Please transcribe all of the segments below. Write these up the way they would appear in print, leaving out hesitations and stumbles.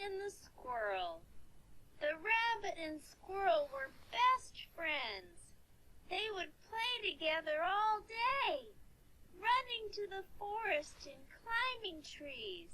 and the Squirrel. The rabbit and squirrel were best friends. They would play together all day, running to the forest and climbing trees.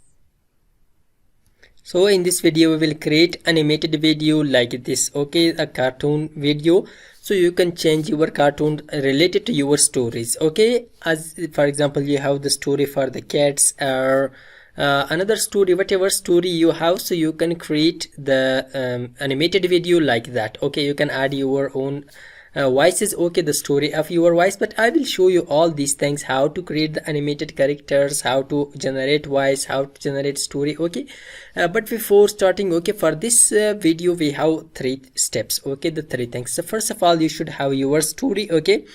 So in this video we will create animated video like this, okay, a cartoon video. So you can change your cartoon related to your stories, okay. As for example, you have the story for the cats or another story, whatever story you have, so you can create the animated video like that, okay. You can add your own voices, okay, the story of your voice, but I will show you all these things, how to create the animated characters, how to generate voice, how to generate story, okay. But before starting, okay, for this video we have 3 steps, okay, the 3 things. So first of all, you should have your story, okay,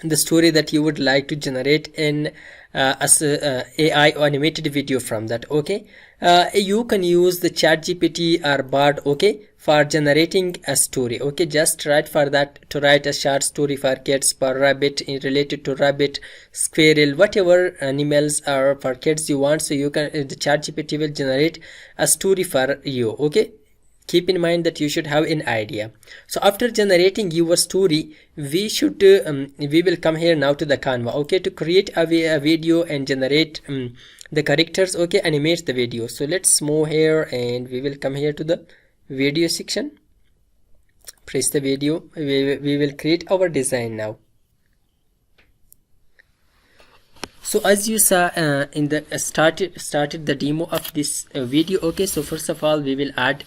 the story that you would like to generate in as a AI or animated video from that, okay. You can use the ChatGPT or Bard, okay, for generating a story, okay. Just write for that to write a short story for kids, for rabbit, related to rabbit, squirrel, whatever animals are for kids you want, so you can the ChatGPT will generate a story for you, okay. Keep in mind that you should have an idea. So after generating your story, we will come here now to the Canva, okay, to create a video and generate the characters, okay, animate the video. So let's move here and we will come here to the video section, press the video. We will create our design now. So as you saw in the started the demo of this video, okay. So first of all, we will add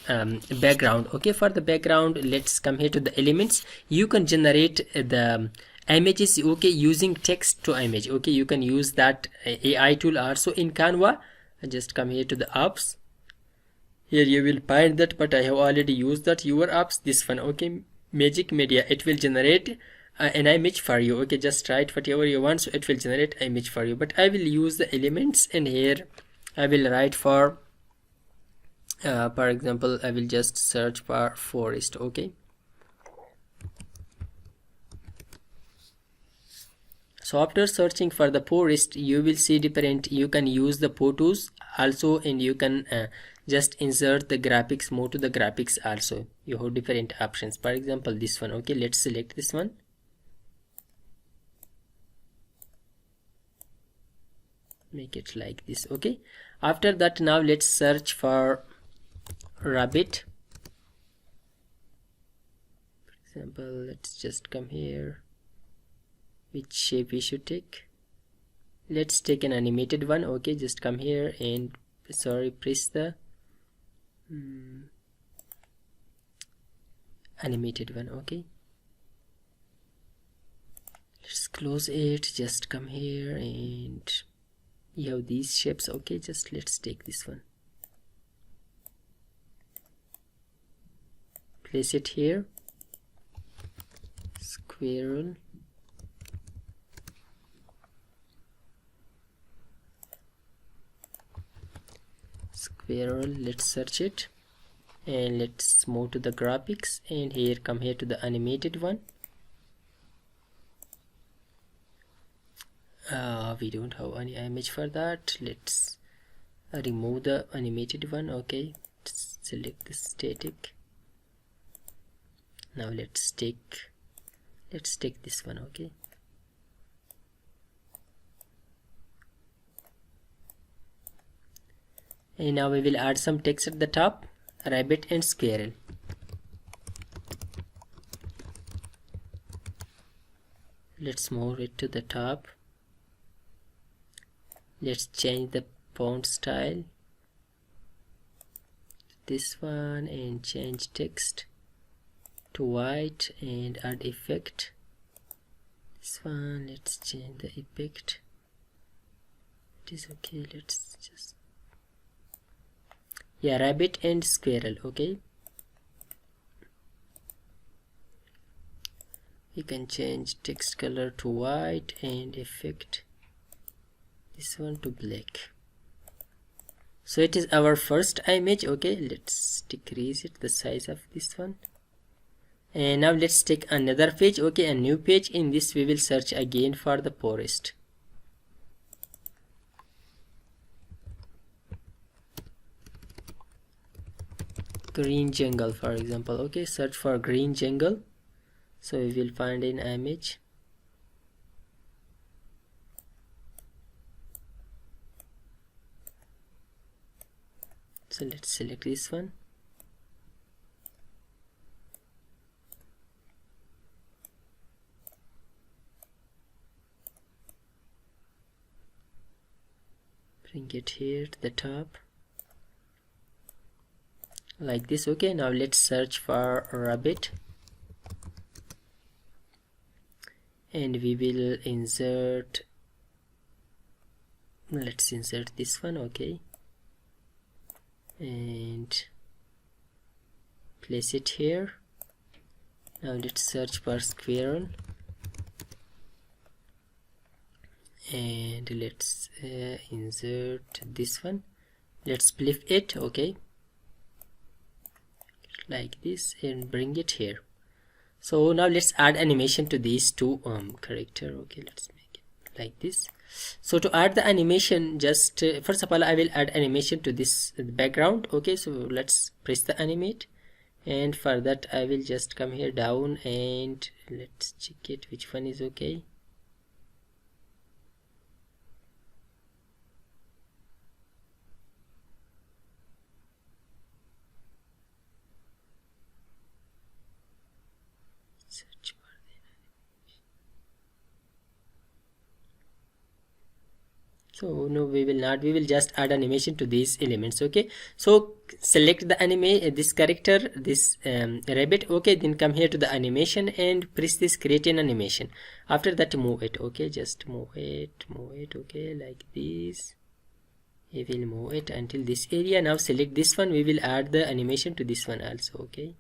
background, okay. For the background, let's come here to the elements. You can generate the images, okay, using text to image, okay. You can use that AI tool also in Canva. Just come here to the apps. Here you will find that, but I have already used that. Your apps, this one, okay, Magic Media, it will generate an image for you, okay. Just write whatever you want, so it will generate an image for you, but I will use the elements, and here I will write for example, I will just search for forest, okay. So after searching for the forest, you will see different, you can use the photos also, and you can just insert the graphics, move to the graphics also. You have different options. For example, this one, okay, let's select this one. Make it like this, okay. After that, now let's search for rabbit. For example, let's just come here. Which shape we should take? Let's take an animated one, okay. Just come here and press the animated one, okay. Let's close it. Just come here and you have these shapes, okay. Just let's take this one, place it here. Squirrel, let's search it, and let's move to the graphics, and here come here to the animated one. We don't have any image for that. Let's remove the animated one, okay. Select the static. Now let's take this one, okay. And now we will add some text at the top, rabbit and squirrel. Let's move it to the top. Let's change the font style, this one, and change text to white and add effect. This one, let's change the effect. It is okay. Let's just, yeah, rabbit and squirrel, okay. You can change text color to white and effect this one to black. So it is our first image, okay. Let's decrease it, the size of this one. And now let's take another page, okay, a new page. In this we will search again for the forest. green jungle, for example. Okay, search for green jungle, so we will find an image. So let's select this one. Bring it here to the top like this. Okay, now let's search for rabbit, and we will insert, let's insert this one. Okay, and place it here. Now let's search for squirrel, and let's insert this one. Let's flip it, okay, like this, and bring it here. So now let's add animation to these two character. Okay, let's make it like this. So to add the animation, just first of all I will add animation to this background. Okay, so let's press the animate, and for that I will just come here down and let's check it which one is okay. Search for the animation. So no, we will not, we will just add animation to these elements. Okay, so select the anime, this character, this rabbit. Okay, then come here to the animation and press this create an animation. After that move it. Okay, just move it. Okay, like this. We will move it until this area. Now select this one, we will add the animation to this one also. Okay,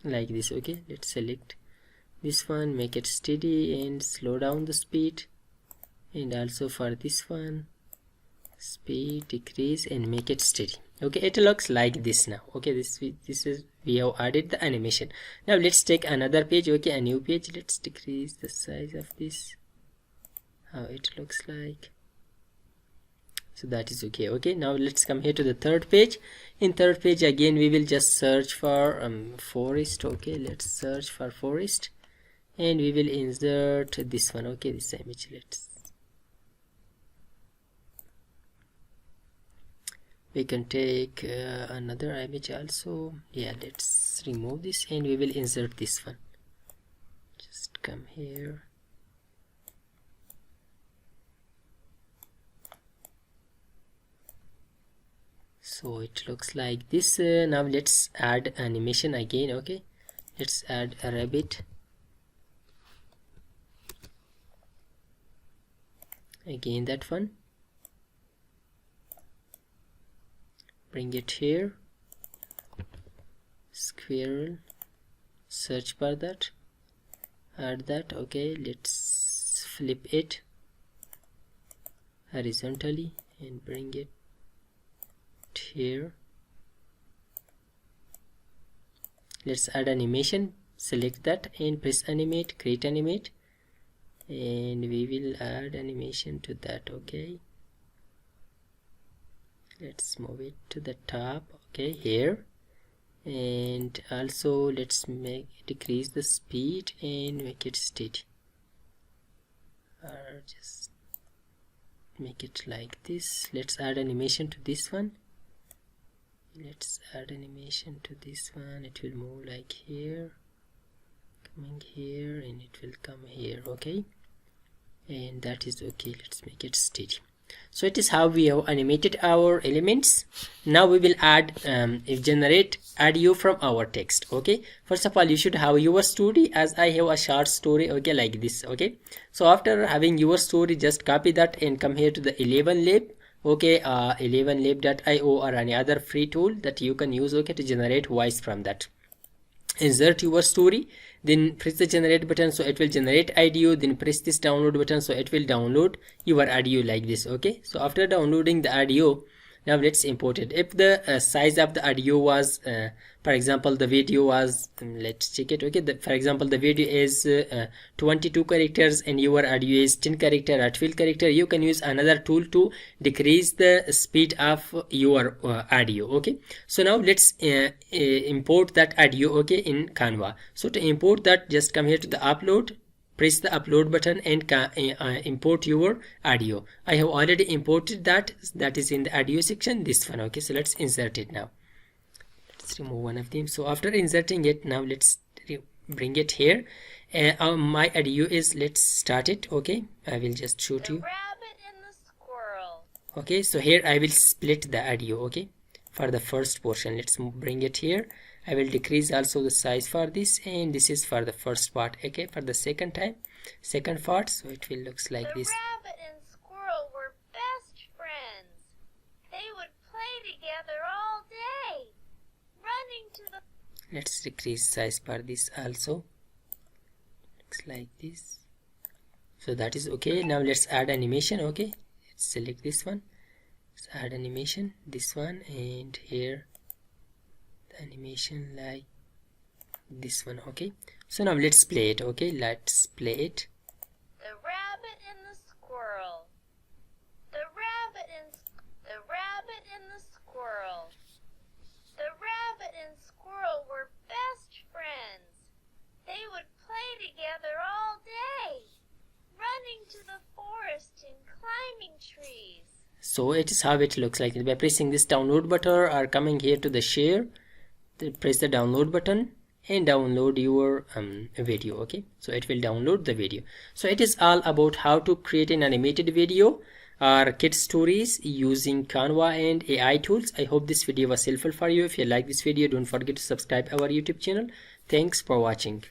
like this. Okay, let's select this one, make it steady and slow down the speed, and also for this one speed decrease and make it steady. Okay, it looks like this now. Okay, this is, we have added the animation. Now let's take another page. Okay, a new page. Let's decrease the size of this, how it looks like. So that is okay. Okay, now let's come here to the third page. In third page again we will just search for forest. Okay, let's search for forest, and we will insert this one. Okay, this image. We can take another image also. Yeah, let's remove this and we will insert this one. Just come here. So it looks like this. Now let's add animation again. Okay, let's add a rabbit. Again that one, bring it here, squirrel, search for that, add that. Okay, let's flip it horizontally and bring it here. Let's add animation, select that and press animate, create animate, and we will add animation to that. Okay, let's move it to the top. Okay, here, and also let's decrease the speed and make it steady, or just make it like this. Let's add animation to this one. Let's add animation to this one. It will move like here, coming here, and it will come here. Okay, and that is okay. Let's make it steady. So it is how we have animated our elements. Now we will add generate audio from our text. Okay, first of all you should have your story, as I have a short story. Okay, like this. Okay, so after having your story, just copy that and come here to the 11lab. Okay, 11lab.io or any other free tool that you can use. Okay, to generate voice from that. Insert your story, then press the generate button, so it will generate audio. Then press this download button, so it will download your audio like this. Okay, so after downloading the audio, Now let's import it. If the size of the audio was for example the video was let's check it. Okay, for example the video is 22 characters and your audio is 10 character or 12 character, you can use another tool to decrease the speed of your audio. Okay, so now let's import that audio, okay, in Canva. So to import that, just come here to the upload, press the upload button and import your audio. I have already imported that is in the audio section, this one. Okay, so let's insert it now. Let's remove one of them. So after inserting it, now let's bring it here. My audio is, let's start it. Okay, I will just show to you. Rabbit and the squirrel. Okay, so here I will split the audio, okay, for the first portion. Let's bring it here. I will decrease also the size for this, and this is for the first part. Okay, for the second part, so it will looks like this. The rabbit and squirrel were best friends. They would play together all day, running to the... Let's decrease size for this also. Looks like this. So that is okay. Now let's add animation. Okay, let's select this one. Let's add animation, this one, and here animation like this one. Okay, so now let's play it. Okay, let's play it. The rabbit and the squirrel. The rabbit and the squirrel. The rabbit and squirrel were best friends. They would play together all day, running to the forest and climbing trees. So it is how it looks like. By pressing this download button or coming here to the share, press the download button and download your video. Okay, so it will download the video. So it is all about how to create an animated video or kids stories using Canva and AI tools. I hope this video was helpful for you. If you like this video, don't forget to subscribe our YouTube channel. Thanks for watching.